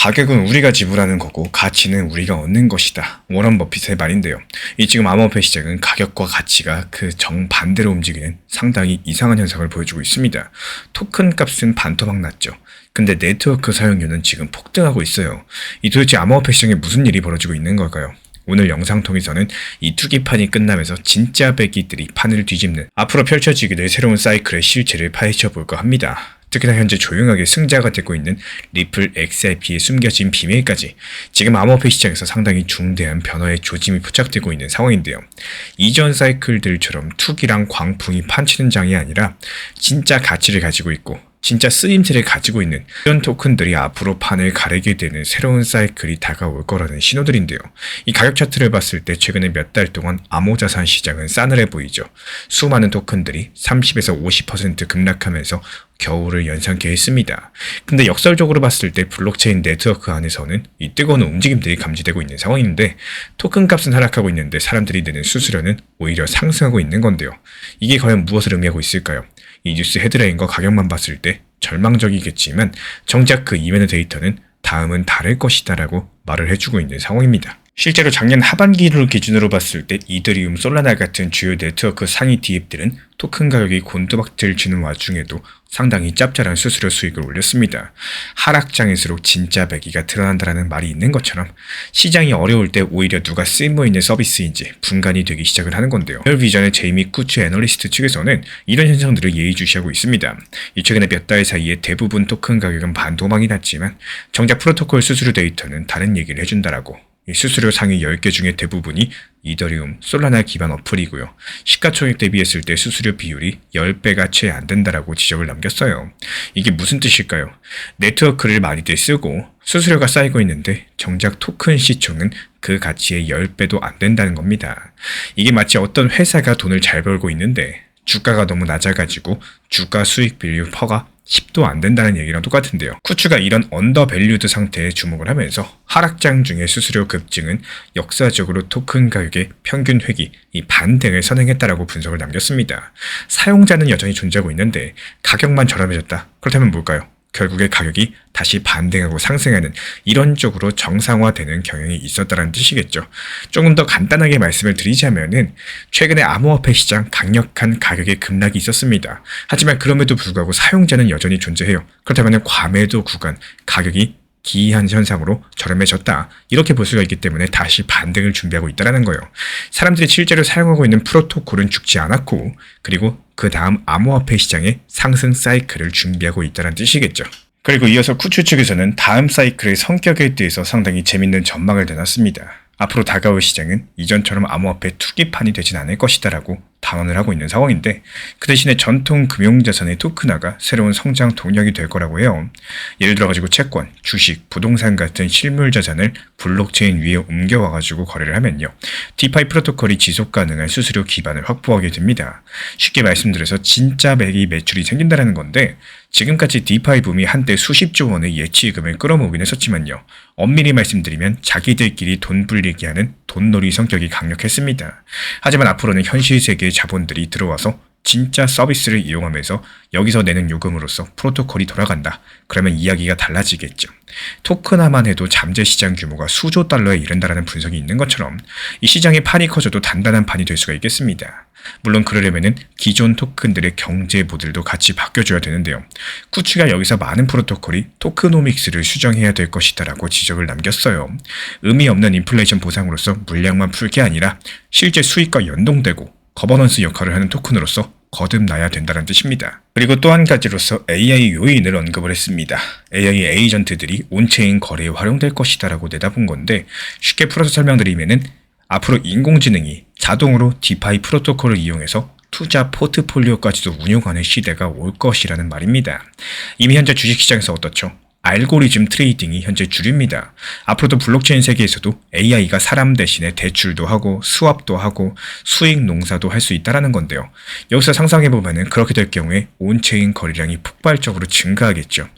가격은 우리가 지불하는 거고 가치는 우리가 얻는 것이다. 워런 버핏의 말인데요. 이 지금 암호화폐 시장은 가격과 가치가 그 정반대로 움직이는 상당히 이상한 현상을 보여주고 있습니다. 토큰 값은 반토막 났죠. 근데 네트워크 사용료는 지금 폭등하고 있어요. 이 도대체 암호화폐 시장에 무슨 일이 벌어지고 있는 걸까요? 오늘 영상 통해서는 이 투기판이 끝나면서 진짜 배기들이 판을 뒤집는 앞으로 펼쳐지게 될 새로운 사이클의 실체를 파헤쳐 볼까 합니다. 특히나 현재 조용하게 승자가 되고 있는 리플 XRP의 숨겨진 비밀까지 지금 암호화폐 시장에서 상당히 중대한 변화의 조짐이 포착되고 있는 상황인데요. 이전 사이클들처럼 투기랑 광풍이 판치는 장이 아니라 진짜 가치를 가지고 있고 진짜 쓰임새를 가지고 있는 이런 토큰들이 앞으로 판을 가리게 되는 새로운 사이클이 다가올 거라는 신호들인데요. 이 가격 차트를 봤을 때 최근에 몇 달 동안 암호자산 시장은 싸늘해 보이죠. 수많은 토큰들이 30에서 50% 급락하면서 겨울을 연상케 했습니다. 근데 역설적으로 봤을 때 블록체인 네트워크 안에서는 이 뜨거운 움직임들이 감지되고 있는 상황인데 토큰 값은 하락하고 있는데 사람들이 내는 수수료는 오히려 상승하고 있는 건데요. 이게 과연 무엇을 의미하고 있을까요? 이 뉴스 헤드라인과 가격만 봤을 때 절망적이겠지만 정작 그 이면의 데이터는 다음은 다를 것이다 라고 말을 해주고 있는 상황입니다. 실제로 작년 하반기를 기준으로 봤을 때 이더리움, 솔라나 같은 주요 네트워크 상위 디앱들은 토큰 가격이 곤두박질 치는 와중에도 상당히 짭짤한 수수료 수익을 올렸습니다. 하락장일수록 진짜 배기가 드러난다는 말이 있는 것처럼 시장이 어려울 때 오히려 누가 쓸모있는 서비스인지 분간이 되기 시작을 하는 건데요. 헬비전의 제이미 쿠츠 애널리스트 측에서는 이런 현상들을 예의주시하고 있습니다. 최근에 몇 달 사이에 대부분 토큰 가격은 반도막이 났지만 정작 프로토콜 수수료 데이터는 다른 얘기를 해준다라고. 이 수수료 상위 10개 중에 대부분이 이더리움, 솔라나 기반 어플이고요. 시가총액 대비했을 때 수수료 비율이 10배가 채 안 된다라고 지적을 남겼어요. 이게 무슨 뜻일까요? 네트워크를 많이들 쓰고 수수료가 쌓이고 있는데 정작 토큰 시총은 그 가치의 10배도 안 된다는 겁니다. 이게 마치 어떤 회사가 돈을 잘 벌고 있는데 주가가 너무 낮아가지고 주가 수익 비율 퍼가 10도 안 된다는 얘기랑 똑같은데요. 쿠츠가 이런 언더밸류드 상태에 주목을 하면서 하락장 중의 수수료 급증은 역사적으로 토큰 가격의 평균 회귀, 이 반등을 선행했다라고 분석을 남겼습니다. 사용자는 여전히 존재하고 있는데 가격만 저렴해졌다. 그렇다면 뭘까요? 결국에 가격이 다시 반등하고 상승하는 이런 쪽으로 정상화되는 경향이 있었다는 뜻이겠죠. 조금 더 간단하게 말씀을 드리자면은 최근에 암호화폐 시장 강력한 가격의 급락이 있었습니다. 하지만 그럼에도 불구하고 사용자는 여전히 존재해요. 그렇다면 과매도 구간 가격이 기이한 현상으로 저렴해졌다. 이렇게 볼 수가 있기 때문에 다시 반등을 준비하고 있다는 거예요. 사람들이 실제로 사용하고 있는 프로토콜은 죽지 않았고 그리고 그 다음 암호화폐 시장의 상승 사이클을 준비하고 있다는 뜻이겠죠. 그리고 이어서 쿠츠 측에서는 다음 사이클의 성격에 대해서 상당히 재밌는 전망을 내놨습니다. 앞으로 다가올 시장은 이전처럼 암호화폐 투기판이 되진 않을 것이다 라고 단언을 하고 있는 상황인데 그 대신에 전통 금융자산의 토큰화가 새로운 성장 동력이 될 거라고 해요. 예를 들어가지고 채권, 주식, 부동산 같은 실물 자산을 블록체인 위에 옮겨와가지고 거래를 하면요. 디파이 프로토콜이 지속 가능한 수수료 기반을 확보하게 됩니다. 쉽게 말씀드려서 진짜 매출이 생긴다는 건데 지금까지 디파이 붐이 한때 수십조 원의 예치금을 끌어모으긴 했었지만요. 엄밀히 말씀드리면 자기들끼리 돈 불리게 하는 돈놀이 성격이 강력했습니다. 하지만 앞으로는 현실 세계의 자본들이 들어와서 진짜 서비스를 이용하면서 여기서 내는 요금으로써 프로토콜이 돌아간다. 그러면 이야기가 달라지겠죠. 토큰화만 해도 잠재 시장 규모가 수조 달러에 이른다라는 분석이 있는 것처럼 이 시장의 판이 커져도 단단한 판이 될 수가 있겠습니다. 물론 그러려면은 기존 토큰들의 경제 모델도 같이 바뀌어줘야 되는데요. 쿠츠가 여기서 많은 프로토콜이 토크노믹스를 수정해야 될 것이다라고 지적을 남겼어요. 의미 없는 인플레이션 보상으로서 물량만 풀 게 아니라 실제 수익과 연동되고 거버넌스 역할을 하는 토큰으로서 거듭나야 된다는 뜻입니다. 그리고 또 한 가지로서 AI 요인을 언급을 했습니다. AI 에이전트들이 온체인 거래에 활용될 것이다라고 내다본 건데 쉽게 풀어서 설명드리면은 앞으로 인공지능이 자동으로 디파이 프로토콜을 이용해서 투자 포트폴리오까지도 운용하는 시대가 올 것이라는 말입니다. 이미 현재 주식시장에서 어떻죠? 알고리즘 트레이딩이 현재 주류입니다. 앞으로도 블록체인 세계에서도 AI가 사람 대신에 대출도 하고 수합도 하고 수익 농사도 할 수 있다는 건데요. 여기서 상상해보면 그렇게 될 경우에 온체인 거래량이 폭발적으로 증가하겠죠.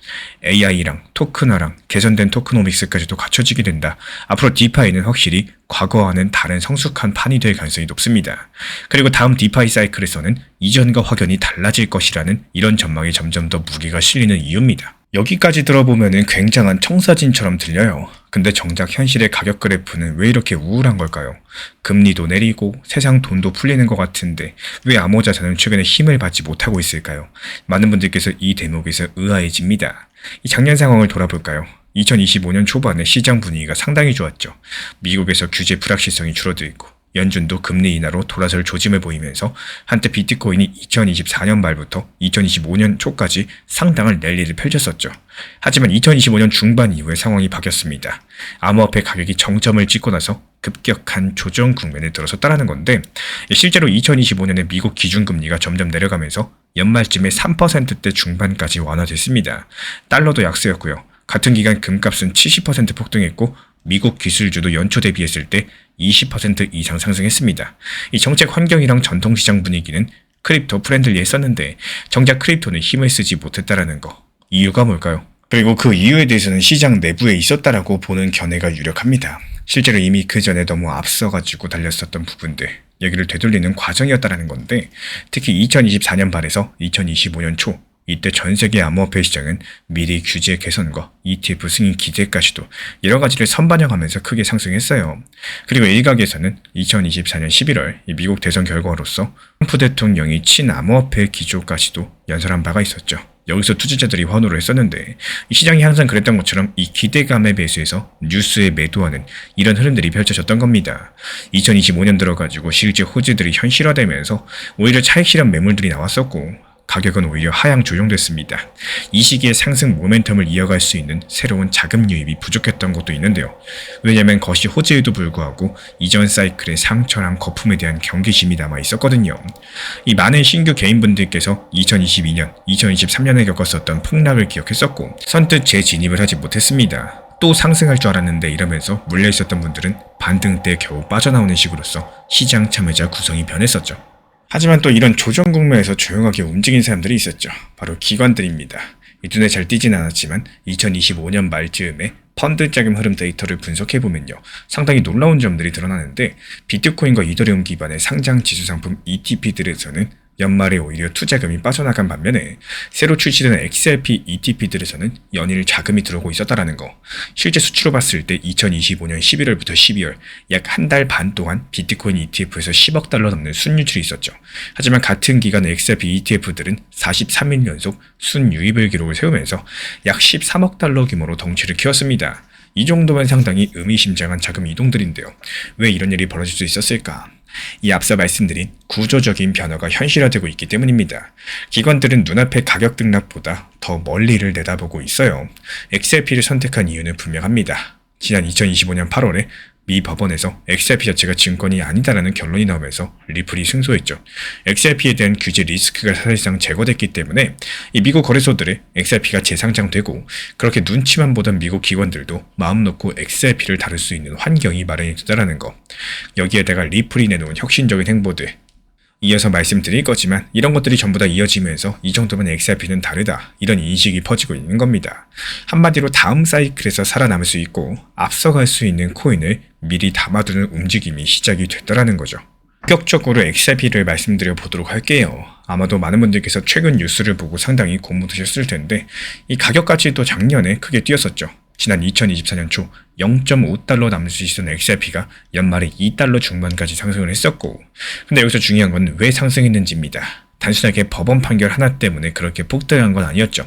AI랑 토큰화랑 개선된 토크노믹스까지도 갖춰지게 된다. 앞으로 디파이는 확실히 과거와는 다른 성숙한 판이 될 가능성이 높습니다. 그리고 다음 디파이 사이클에서는 이전과 확연히 달라질 것이라는 이런 전망이 점점 더 무게가 실리는 이유입니다. 여기까지 들어보면은 굉장한 청사진처럼 들려요. 근데 정작 현실의 가격 그래프는 왜 이렇게 우울한 걸까요? 금리도 내리고 세상 돈도 풀리는 것 같은데 왜 암호자산은 최근에 힘을 받지 못하고 있을까요? 많은 분들께서 이 대목에서 의아해집니다. 이 작년 상황을 돌아볼까요? 2025년 초반에 시장 분위기가 상당히 좋았죠. 미국에서 규제 불확실성이 줄어들고 연준도 금리 인하로 돌아설 조짐을 보이면서 한때 비트코인이 2024년 말부터 2025년 초까지 상당한 랠리를 펼쳤었죠. 하지만 2025년 중반 이후에 상황이 바뀌었습니다. 암호화폐 가격이 정점을 찍고 나서 급격한 조정 국면에 들어섰다는 건데 실제로 2025년에 미국 기준금리가 점점 내려가면서 연말쯤에 3%대 중반까지 완화됐습니다. 달러도 약세였고요. 같은 기간 금값은 70% 폭등했고 미국 기술주도 연초 대비했을 때 20% 이상 상승했습니다. 이 정책 환경이랑 전통시장 분위기는 크립토 프렌들리했었는데 정작 크립토는 힘을 쓰지 못했다라는 거. 이유가 뭘까요? 그리고 그 이유에 대해서는 시장 내부에 있었다라고 보는 견해가 유력합니다. 실제로 이미 그 전에 너무 앞서가지고 달렸었던 부분들, 여기를 되돌리는 과정이었다라는 건데 특히 2024년 말에서 2025년 초 이때 전 세계 암호화폐 시장은 미리 규제 개선과 ETF 승인 기대까지도 여러 가지를 선반영하면서 크게 상승했어요. 그리고 일각에서는 2024년 11월 미국 대선 결과로서 트럼프 대통령이 친암호화폐 기조까지도 연설한 바가 있었죠. 여기서 투자자들이 환호를 했었는데 이 시장이 항상 그랬던 것처럼 이 기대감에 배수해서 뉴스에 매도하는 이런 흐름들이 펼쳐졌던 겁니다. 2025년 들어가지고 실제 호재들이 현실화되면서 오히려 차익 실현 매물들이 나왔었고 가격은 오히려 하향 조정됐습니다. 이 시기에 상승 모멘텀을 이어갈 수 있는 새로운 자금 유입이 부족했던 것도 있는데요. 왜냐하면 것이 호재에도 불구하고 이전 사이클의 상처랑 거품에 대한 경계심이 남아 있었거든요. 이 많은 신규 개인분들께서 2022년, 2023년에 겪었었던 폭락을 기억했었고 선뜻 재진입을 하지 못했습니다. 또 상승할 줄 알았는데 이러면서 물려있었던 분들은 반등 때 겨우 빠져나오는 식으로서 시장 참여자 구성이 변했었죠. 하지만 또 이런 조정 국면에서 조용하게 움직인 사람들이 있었죠. 바로 기관들입니다. 눈에 잘 띄진 않았지만 2025년 말즈음에 펀드 자금 흐름 데이터를 분석해보면요. 상당히 놀라운 점들이 드러나는데 비트코인과 이더리움 기반의 상장 지수 상품 ETP들에서는 연말에 오히려 투자금이 빠져나간 반면에 새로 출시되는 XRP ETP들에서는 연일 자금이 들어오고 있었다라는 거. 실제 수치로 봤을 때 2025년 11월부터 12월 약 한 달 반 동안 비트코인 ETF에서 10억 달러 넘는 순유출이 있었죠. 하지만 같은 기간 XRP ETF들은 43일 연속 순유입을 기록을 세우면서 약 13억 달러 규모로 덩치를 키웠습니다. 이 정도면 상당히 의미심장한 자금 이동들인데요. 왜 이런 일이 벌어질 수 있었을까? 이 앞서 말씀드린 구조적인 변화가 현실화되고 있기 때문입니다. 기관들은 눈앞의 가격 등락보다 더 멀리를 내다보고 있어요. XRP를 선택한 이유는 분명합니다. 지난 2025년 8월에 미 법원에서 XRP 자체가 증권이 아니다라는 결론이 나오면서 리플이 승소했죠. XRP에 대한 규제 리스크가 사실상 제거됐기 때문에 이 미국 거래소들의 XRP가 재상장되고 그렇게 눈치만 보던 미국 기관들도 마음 놓고 XRP를 다룰 수 있는 환경이 마련이 되다라는 거. 여기에다가 리플이 내놓은 혁신적인 행보들. 이어서 말씀드릴 거지만 이런 것들이 전부 다 이어지면서 이 정도면 XRP는 다르다 이런 인식이 퍼지고 있는 겁니다. 한마디로 다음 사이클에서 살아남을 수 있고 앞서갈 수 있는 코인을 미리 담아두는 움직임이 시작이 됐다라는 거죠. 본격적으로 XRP를 말씀드려 보도록 할게요. 아마도 많은 분들께서 최근 뉴스를 보고 상당히 고무되셨을 텐데 이 가격까지도 작년에 크게 뛰었었죠. 지난 2024년 초 0.5달러 남을 수 있었던 XRP가 연말에 2달러 중반까지 상승을 했었고 근데 여기서 중요한 건 왜 상승했는지입니다. 단순하게 법원 판결 하나 때문에 그렇게 폭등한 건 아니었죠.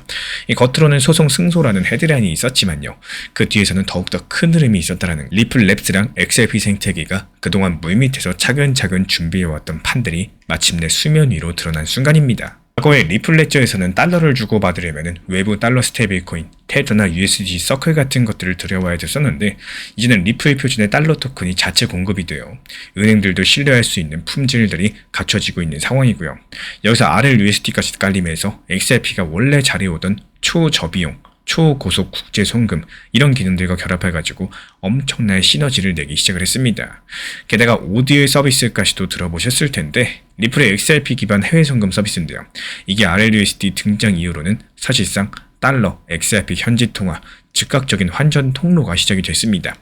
이 겉으로는 소송 승소라는 헤드라인이 있었지만요. 그 뒤에서는 더욱더 큰 흐름이 있었다라는 리플 랩스랑 XRP 생태계가 그동안 물밑에서 차근차근 준비해왔던 판들이 마침내 수면 위로 드러난 순간입니다. 과거에 리플 레저에서는 달러를 주고받으려면 외부 달러 스테이블코인, 테더나 USD 서클 같은 것들을 들여와야 됐었는데 이제는 리플 표준의 달러 토큰이 자체 공급이 돼요. 은행들도 신뢰할 수 있는 품질들이 갖춰지고 있는 상황이고요. 여기서 RLUSD까지 깔리면서 XRP가 원래 잘해오던 초저비용, 초고속 국제 송금 이런 기능들과 결합해가지고 엄청난 시너지를 내기 시작을 했습니다. 게다가 오디오의 서비스까지도 들어보셨을 텐데 리플의 XRP 기반 해외 송금 서비스인데요. 이게 RLUSD 등장 이후로는 사실상 달러, XRP 현지 통화, 즉각적인 환전 통로가 시작이 됐습니다.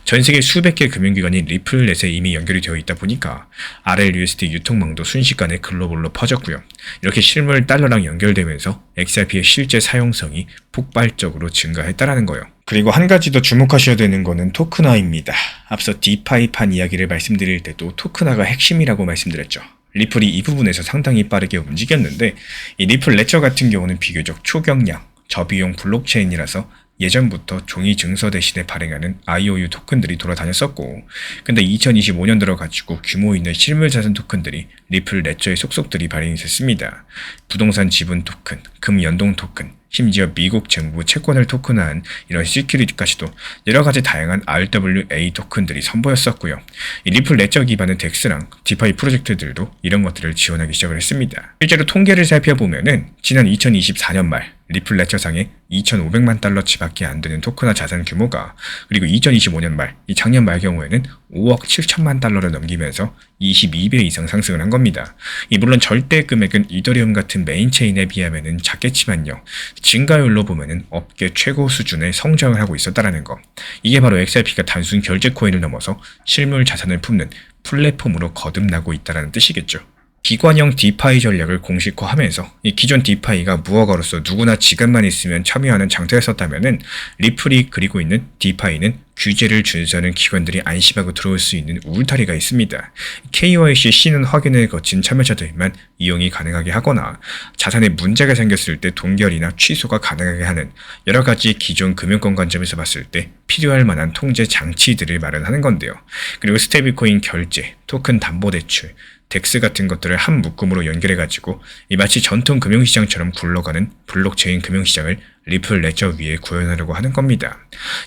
전 세계 수백 개 금융기관이 리플넷에 이미 연결이 되어 있다 보니까 RLUSD 유통망도 순식간에 글로벌로 퍼졌고요. 이렇게 실물 달러랑 연결되면서 XRP의 실제 사용성이 폭발적으로 증가했다라는 거예요. 그리고 한 가지 더 주목하셔야 되는 거는 토큰화입니다. 앞서 디파이판 이야기를 말씀드릴 때도 토큰화가 핵심이라고 말씀드렸죠. 리플이 이 부분에서 상당히 빠르게 움직였는데 이 리플 레저 같은 경우는 비교적 초경량, 저비용 블록체인이라서 예전부터 종이 증서 대신에 발행하는 IOU 토큰들이 돌아다녔었고, 근데 2025년 들어가지고 규모 있는 실물 자산 토큰들이 리플 레저의 속속들이 발행이 됐습니다. 부동산 지분 토큰, 금 연동 토큰, 심지어 미국 정부 채권을 토큰화한 이런 시큐리티까지도 여러 가지 다양한 RWA 토큰들이 선보였었고요. 이 리플 레저 기반의 덱스랑 디파이 프로젝트들도 이런 것들을 지원하기 시작을 했습니다. 실제로 통계를 살펴보면은 지난 2024년 말 리플 레저상에 2,500만 달러치밖에 안 되는 토큰화 자산 규모가, 그리고 2025년 말, 이 작년 말 경우에는 5억 7천만 달러를 넘기면서 22배 이상 상승을 한 겁니다. 물론 절대 금액은 이더리움 같은 메인 체인에 비하면은 작겠지만요. 증가율로 보면은 업계 최고 수준의 성장을 하고 있었다라는 거. 이게 바로 XRP가 단순 결제 코인을 넘어서 실물 자산을 품는 플랫폼으로 거듭나고 있다라는 뜻이겠죠. 기관형 디파이 전략을 공식화하면서 이 기존 디파이가 무허가로서 누구나 지갑만 있으면 참여하는 장터였었다면은 리플이 그리고 있는 디파이는 규제를 준수하는 기관들이 안심하고 들어올 수 있는 울타리가 있습니다. KYC 신원 확인을 거친 참여자들만 이용이 가능하게 하거나 자산에 문제가 생겼을 때 동결이나 취소가 가능하게 하는 여러 가지 기존 금융권 관점에서 봤을 때 필요할 만한 통제 장치들을 마련하는 건데요. 그리고 스테이블코인 결제, 토큰 담보대출, 덱스 같은 것들을 한 묶음으로 연결해가지고 마치 전통 금융시장처럼 굴러가는 블록체인 금융시장을 리플 레저 위에 구현하려고 하는 겁니다.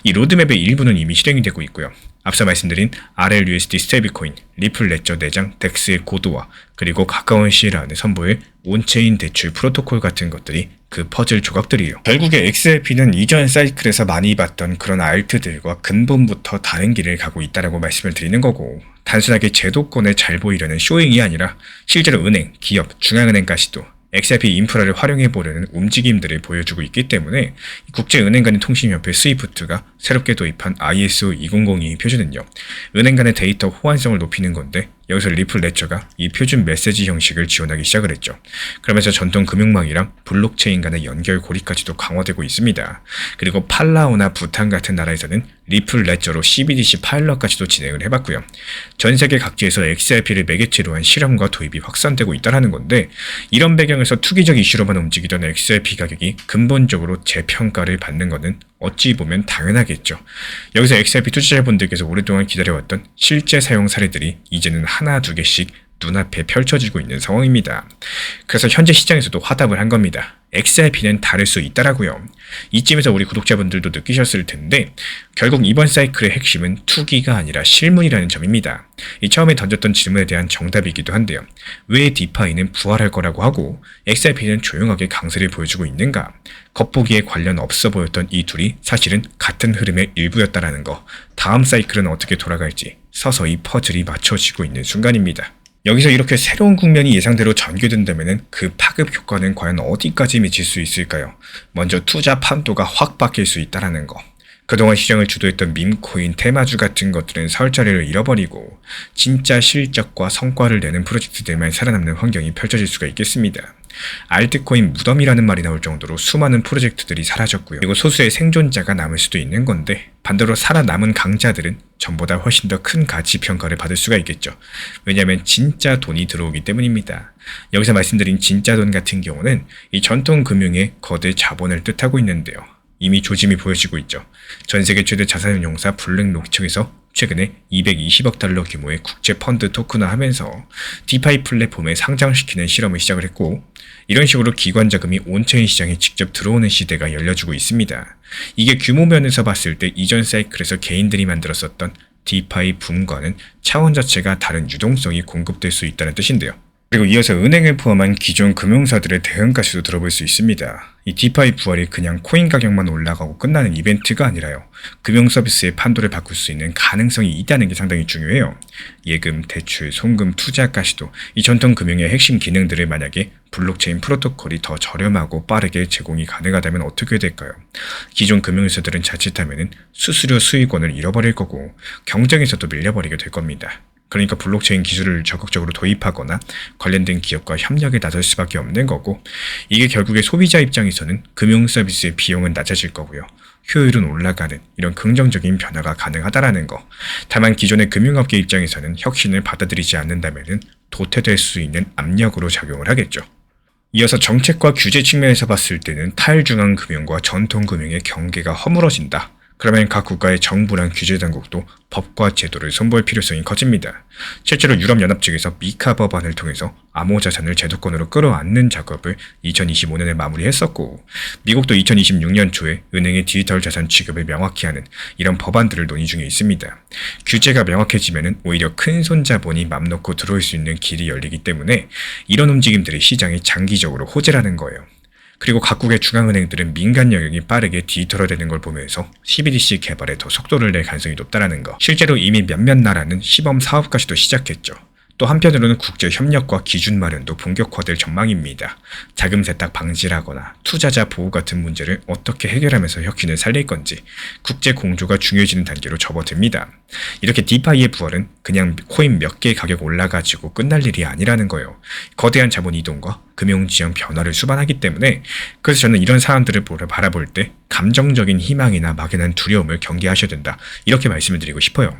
이 로드맵의 일부는 이미 실행이 되고 있고요. 앞서 말씀드린 RLUSD 스테이블코인, 리플 레저 내장, 덱스의 고도화, 그리고 가까운 시일 안에 선보일 온체인 대출 프로토콜 같은 것들이 그 퍼즐 조각들이에요. 결국에 XRP는 이전 사이클에서 많이 봤던 그런 알트들과 근본부터 다른 길을 가고 있다라고 말씀을 드리는 거고, 단순하게 제도권에 잘 보이려는 쇼잉이 아니라 실제로 은행, 기업, 중앙은행까지도 XRP 인프라를 활용해 보려는 움직임들을 보여주고 있기 때문에 국제은행 간의 통신협회 스위프트가 새롭게 도입한 ISO 2002 표준은요, 은행 간의 데이터 호환성을 높이는 건데 여기서 리플 레저가 이 표준 메시지 형식을 지원하기 시작을 했죠. 그러면서 전통 금융망이랑 블록체인 간의 연결 고리까지도 강화되고 있습니다. 그리고 팔라우나 부탄 같은 나라에서는 리플 레저로 CBDC 파일럿까지도 진행을 해봤고요. 전 세계 각지에서 XRP를 매개체로 한 실험과 도입이 확산되고 있다는 건데, 이런 배경에서 투기적 이슈로만 움직이던 XRP 가격이 근본적으로 재평가를 받는 것은 어찌 보면 당연하겠죠. 여기서 XRP 투자자분들께서 오랫동안 기다려왔던 실제 사용 사례들이 이제는 하나 두 개씩 눈앞에 펼쳐지고 있는 상황입니다. 그래서 현재 시장에서도 화답을 한 겁니다. XRP는 다를 수 있다라고요. 이쯤에서 우리 구독자분들도 느끼셨을 텐데 결국 이번 사이클의 핵심은 투기가 아니라 실물이라는 점입니다. 이 처음에 던졌던 질문에 대한 정답이기도 한데요. 왜 디파이는 부활할 거라고 하고 XRP는 조용하게 강세를 보여주고 있는가? 겉보기에 관련 없어 보였던 이 둘이 사실은 같은 흐름의 일부였다라는 거. 다음 사이클은 어떻게 돌아갈지 서서히 퍼즐이 맞춰지고 있는 순간입니다. 여기서 이렇게 새로운 국면이 예상대로 전개된다면 그 파급 효과는 과연 어디까지 미칠 수 있을까요? 먼저 투자 판도가 확 바뀔 수 있다는 거. 그동안 시장을 주도했던 밈코인, 테마주 같은 것들은 설 자리를 잃어버리고 진짜 실적과 성과를 내는 프로젝트들만 살아남는 환경이 펼쳐질 수가 있겠습니다. 알트코인 무덤이라는 말이 나올 정도로 수많은 프로젝트들이 사라졌고요. 그리고 소수의 생존자가 남을 수도 있는 건데 반대로 살아남은 강자들은 전보다 훨씬 더 큰 가치 평가를 받을 수가 있겠죠. 왜냐하면 진짜 돈이 들어오기 때문입니다. 여기서 말씀드린 진짜 돈 같은 경우는 이 전통 금융의 거대 자본을 뜻하고 있는데요. 이미 조짐이 보여지고 있죠. 전 세계 최대 자산운용사 블랙록 측에서 최근에 220억 달러 규모의 국제 펀드 토큰화하면서 디파이 플랫폼에 상장시키는 실험을 시작을 했고, 이런 식으로 기관 자금이 온체인 시장에 직접 들어오는 시대가 열려주고 있습니다. 이게 규모 면에서 봤을 때 이전 사이클에서 개인들이 만들었었던 디파이 붐과는 차원 자체가 다른 유동성이 공급될 수 있다는 뜻인데요. 그리고 이어서 은행을 포함한 기존 금융사들의 대응까지도 들어볼 수 있습니다. 이 디파이 부활이 그냥 코인 가격만 올라가고 끝나는 이벤트가 아니라요. 금융 서비스의 판도를 바꿀 수 있는 가능성이 있다는 게 상당히 중요해요. 예금, 대출, 송금, 투자까지도 이 전통 금융의 핵심 기능들을 만약에 블록체인 프로토콜이 더 저렴하고 빠르게 제공이 가능하다면 어떻게 될까요? 기존 금융회사들은 자칫하면 수수료 수익원을 잃어버릴 거고 경쟁에서도 밀려버리게 될 겁니다. 그러니까 블록체인 기술을 적극적으로 도입하거나 관련된 기업과 협력에 나설 수밖에 없는 거고, 이게 결국에 소비자 입장에서는 금융 서비스의 비용은 낮아질 거고요. 효율은 올라가는 이런 긍정적인 변화가 가능하다라는 거. 다만 기존의 금융업계 입장에서는 혁신을 받아들이지 않는다면 도태될 수 있는 압력으로 작용을 하겠죠. 이어서 정책과 규제 측면에서 봤을 때는 탈중앙금융과 전통금융의 경계가 허물어진다. 그러면 각 국가의 정부랑 규제당국도 법과 제도를 손볼 필요성이 커집니다. 실제로 유럽연합 측에서 미카 법안을 통해서 암호자산을 제도권으로 끌어안는 작업을 2025년에 마무리했었고, 미국도 2026년 초에 은행의 디지털 자산 취급을 명확히 하는 이런 법안들을 논의 중에 있습니다. 규제가 명확해지면 오히려 큰 손자본이 맘 놓고 들어올 수 있는 길이 열리기 때문에 이런 움직임들이 시장에 장기적으로 호재라는 거예요. 그리고 각국의 중앙은행들은 민간 영역이 빠르게 디지털화되는 걸 보면서 CBDC 개발에 더 속도를 낼 가능성이 높다는 거. 실제로 이미 몇몇 나라는 시범 사업까지도 시작했죠. 또 한편으로는 국제 협력과 기준 마련도 본격화될 전망입니다. 자금 세탁 방지라거나 투자자 보호 같은 문제를 어떻게 해결하면서 혁신을 살릴 건지 국제 공조가 중요해지는 단계로 접어듭니다. 이렇게 디파이의 부활은 그냥 코인 몇 개 가격 올라가지고 끝날 일이 아니라는 거예요. 거대한 자본 이동과 금융지형 변화를 수반하기 때문에, 그래서 저는 이런 사안들을 바라볼 때 감정적인 희망이나 막연한 두려움을 경계하셔야 된다, 이렇게 말씀을 드리고 싶어요.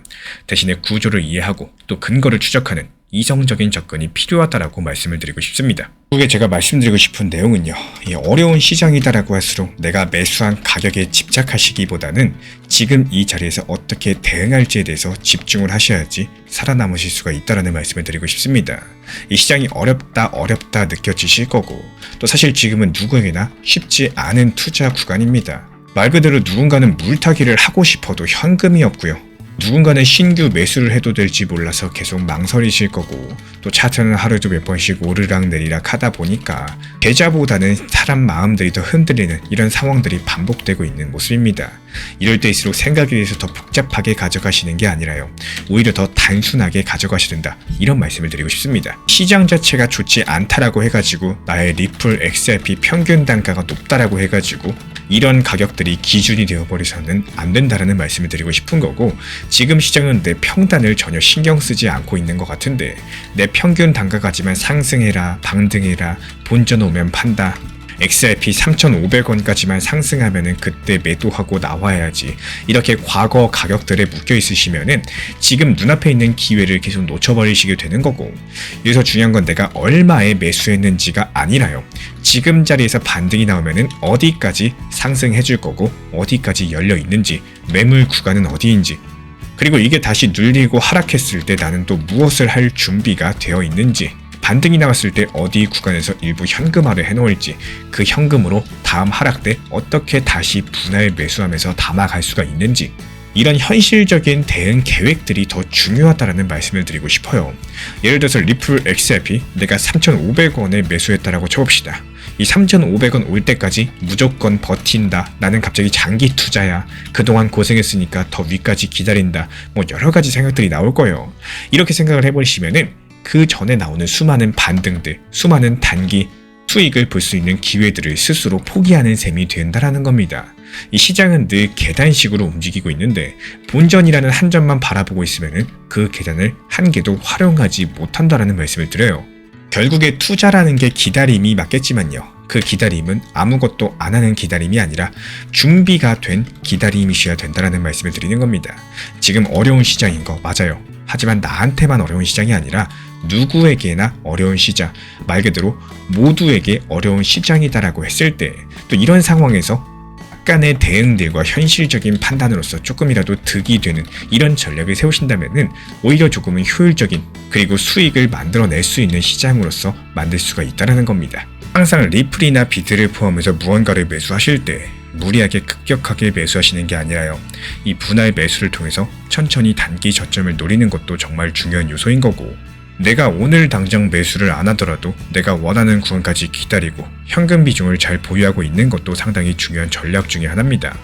대신에 구조를 이해하고 또 근거를 추적하는 이성적인 접근이 필요하다라고 말씀을 드리고 싶습니다. 결국에 제가 말씀드리고 싶은 내용은요, 이 어려운 시장이다라고 할수록 내가 매수한 가격에 집착하시기보다는 지금 이 자리에서 어떻게 대응할지에 대해서 집중을 하셔야지 살아남으실 수가 있다라는 말씀을 드리고 싶습니다. 이 시장이 어렵다 느껴지실 거고, 또 사실 지금은 누구에게나 쉽지 않은 투자 구간입니다. 말 그대로 누군가는 물타기를 하고 싶어도 현금이 없고요. 누군가는 신규 매수를 해도 될지 몰라서 계속 망설이실 거고, 또 차트는 하루에도 몇 번씩 오르락 내리락 하다 보니까 계좌보다는 사람 마음들이 더 흔들리는 이런 상황들이 반복되고 있는 모습입니다. 이럴 때일수록 생각에 대해서 더 복잡하게 가져가시는 게 아니라요, 오히려 더 단순하게 가져가셔야 된다, 이런 말씀을 드리고 싶습니다. 시장 자체가 좋지 않다라고 해가지고 나의 리플 XRP 평균 단가가 높다라고 해가지고 이런 가격들이 기준이 되어버려서는 안 된다라는 말씀을 드리고 싶은 거고, 지금 시장은 내 평단을 전혀 신경 쓰지 않고 있는 것 같은데, 내 평균 단가까지만 상승해라, 방등해라, 본전 오면 판다, XRP 3,500원까지만 상승하면은 그때 매도하고 나와야지, 이렇게 과거 가격들에 묶여 있으시면은 지금 눈앞에 있는 기회를 계속 놓쳐버리시게 되는 거고, 여기서 중요한 건 내가 얼마에 매수했는지가 아니라요, 지금 자리에서 반등이 나오면은 어디까지 상승해줄 거고 어디까지 열려 있는지, 매물 구간은 어디인지, 그리고 이게 다시 눌리고 하락했을 때 나는 또 무엇을 할 준비가 되어 있는지, 반등이 나왔을 때 어디 구간에서 일부 현금화를 해놓을지, 그 현금으로 다음 하락 때 어떻게 다시 분할 매수하면서 담아갈 수가 있는지, 이런 현실적인 대응 계획들이 더 중요하다라는 말씀을 드리고 싶어요. 예를 들어서 리플 XRP 내가 3,500원에 매수했다라고 쳐봅시다. 이 3,500원 올 때까지 무조건 버틴다, 나는 갑자기 장기 투자야, 그동안 고생했으니까 더 위까지 기다린다, 뭐 여러 가지 생각들이 나올 거예요. 이렇게 생각을 해버리시면은 그 전에 나오는 수많은 반등들, 수많은 단기 수익을 볼 수 있는 기회들을 스스로 포기하는 셈이 된다라는 겁니다. 이 시장은 늘 계단식으로 움직이고 있는데, 본전이라는 한 점만 바라보고 있으면은 그 계단을 한 개도 활용하지 못한다라는 말씀을 드려요. 결국에 투자라는 게 기다림이 맞겠지만요, 그 기다림은 아무것도 안 하는 기다림이 아니라 준비가 된 기다림이셔야 된다라는 말씀을 드리는 겁니다. 지금 어려운 시장인 거 맞아요. 하지만 나한테만 어려운 시장이 아니라 누구에게나 어려운 시장, 말 그대로 모두에게 어려운 시장이다라고 했을 때, 또 이런 상황에서 약간의 대응들과 현실적인 판단으로서 조금이라도 득이 되는 이런 전략을 세우신다면은 오히려 조금은 효율적인, 그리고 수익을 만들어낼 수 있는 시장으로서 만들 수가 있다는 겁니다. 항상 리플이나 비트를 포함해서 무언가를 매수하실 때 무리하게 급격하게 매수하시는 게 아니라요, 이 분할 매수를 통해서 천천히 단기 저점을 노리는 것도 정말 중요한 요소인 거고, 내가 오늘 당장 매수를 안 하더라도 내가 원하는 구간까지 기다리고 현금 비중을 잘 보유하고 있는 것도 상당히 중요한 전략 중에 하나입니다.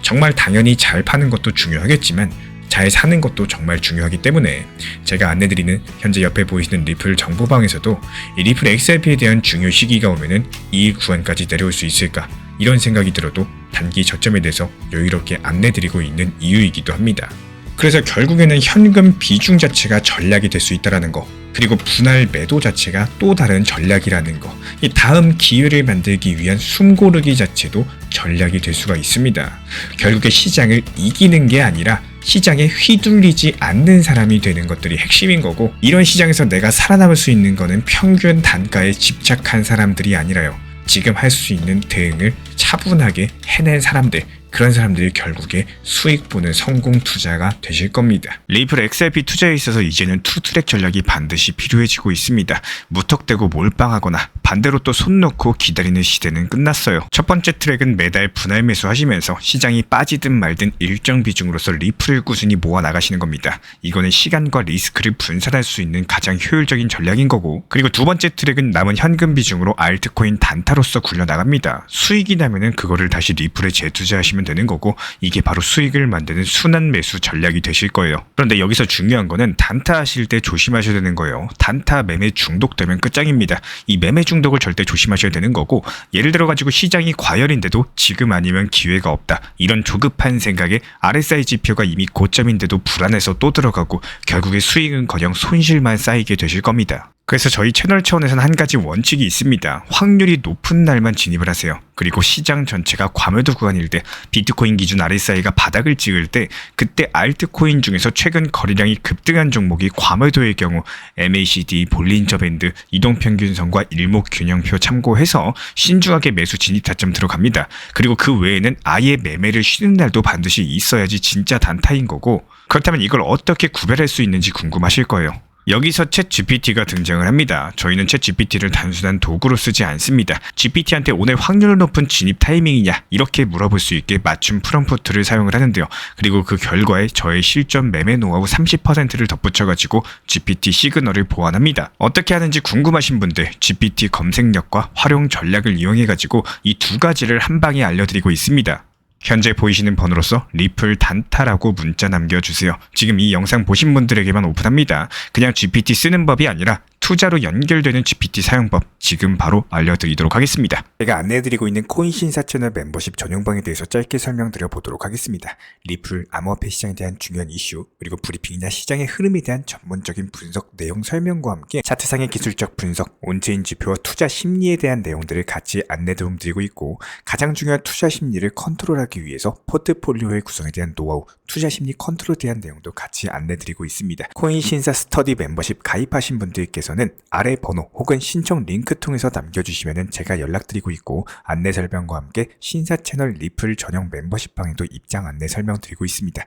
정말 당연히 잘 파는 것도 중요하겠지만 잘 사는 것도 정말 중요하기 때문에 제가 안내드리는 현재 옆에 보이시는 리플 정보방에서도 이 리플 XRP에 대한 중요 시기가 오면은 이 구간까지 내려올 수 있을까 이런 생각이 들어도 단기 저점에 대해서 여유롭게 안내드리고 있는 이유이기도 합니다. 그래서 결국에는 현금 비중 자체가 전략이 될 수 있다는 거, 그리고 분할 매도 자체가 또 다른 전략이라는 거, 이 다음 기회를 만들기 위한 숨고르기 자체도 전략이 될 수가 있습니다. 결국에 시장을 이기는 게 아니라 시장에 휘둘리지 않는 사람이 되는 것들이 핵심인 거고, 이런 시장에서 내가 살아남을 수 있는 거는 평균 단가에 집착한 사람들이 아니라요, 지금 할 수 있는 대응을 차분하게 해낸 사람들, 그런 사람들이 결국에 수익 보는 성공 투자가 되실 겁니다. 리플 XRP 투자에 있어서 이제는 투트랙 전략이 반드시 필요해지고 있습니다. 무턱대고 몰빵하거나 반대로 또 손 놓고 기다리는 시대는 끝났어요. 첫 번째 트랙은 매달 분할 매수하시면서 시장이 빠지든 말든 일정 비중으로서 리플을 꾸준히 모아 나가시는 겁니다. 이거는 시간과 리스크를 분산할 수 있는 가장 효율적인 전략인 거고, 그리고 두 번째 트랙은 남은 현금 비중으로 알트코인 단타로서 굴려 나갑니다. 수익이 나면은 그거를 다시 리플에 재투자하시면 되는 거고, 이게 바로 수익을 만드는 순환 매수 전략이 되실 거예요. 그런데 여기서 중요한 거는 단타 하실 때 조심하셔야 되는 거예요. 단타 매매 중독되면 끝장입니다. 이 매매 중독을 절대 조심하셔야 되는 거고, 예를 들어 가지고 시장이 과열인데도 지금 아니면 기회가 없다, 이런 조급한 생각에 RSI 지표가 이미 고점인데도 불안해서 또 들어가고 결국에 수익은커녕 손실만 쌓이게 되실 겁니다. 그래서 저희 채널 차원에서는 한 가지 원칙이 있습니다. 확률이 높은 날만 진입을 하세요. 그리고 시장 전체가 과매도 구간일 때, 비트코인 기준 RSI가 바닥을 찍을 때, 그때 알트코인 중에서 최근 거래량이 급등한 종목이 과매도의 경우 MACD, 볼린저 밴드, 이동평균선과 일목균형표 참고해서 신중하게 매수 진입 타점 들어갑니다. 그리고 그 외에는 아예 매매를 쉬는 날도 반드시 있어야지 진짜 단타인 거고, 그렇다면 이걸 어떻게 구별할 수 있는지 궁금하실 거예요. 여기서 챗 GPT가 등장을 합니다. 저희는 챗 GPT를 단순한 도구로 쓰지 않습니다. GPT한테 오늘 확률 높은 진입 타이밍이냐 이렇게 물어볼 수 있게 맞춤 프롬프트를 사용을 하는데요. 그리고 그 결과에 저의 실전 매매 노하우 30%를 덧붙여가지고 GPT 시그널을 보완합니다. 어떻게 하는지 궁금하신 분들 GPT 검색력과 활용 전략을 이용해가지고 이 두 가지를 한 방에 알려드리고 있습니다. 현재 보이시는 번호로서 리플 단타라고 문자 남겨주세요. 지금 이 영상 보신 분들에게만 오픈합니다. 그냥 GPT 쓰는 법이 아니라 투자로 연결되는 GPT 사용법 지금 바로 알려드리도록 하겠습니다. 제가 안내해드리고 있는 코인 신사 채널 멤버십 전용방에 대해서 짧게 설명드려 보도록 하겠습니다. 리플, 암호화폐 시장에 대한 중요한 이슈, 그리고 브리핑이나 시장의 흐름에 대한 전문적인 분석 내용 설명과 함께 차트상의 기술적 분석, 온체인 지표와 투자 심리에 대한 내용들을 같이 안내 도움드리고 있고, 가장 중요한 투자 심리를 컨트롤하기 위해서 포트폴리오의 구성에 대한 노하우, 투자 심리 컨트롤에 대한 내용도 같이 안내드리고 있습니다. 코인 신사 스터디 멤버십 가입하신 분들께서는 아래 번호 혹은 신청 링크 통해서 남겨주시면 제가 연락드리고 있고, 안내 설명과 함께 신사 채널 리플 전용 멤버십방에도 입장 안내 설명드리고 있습니다.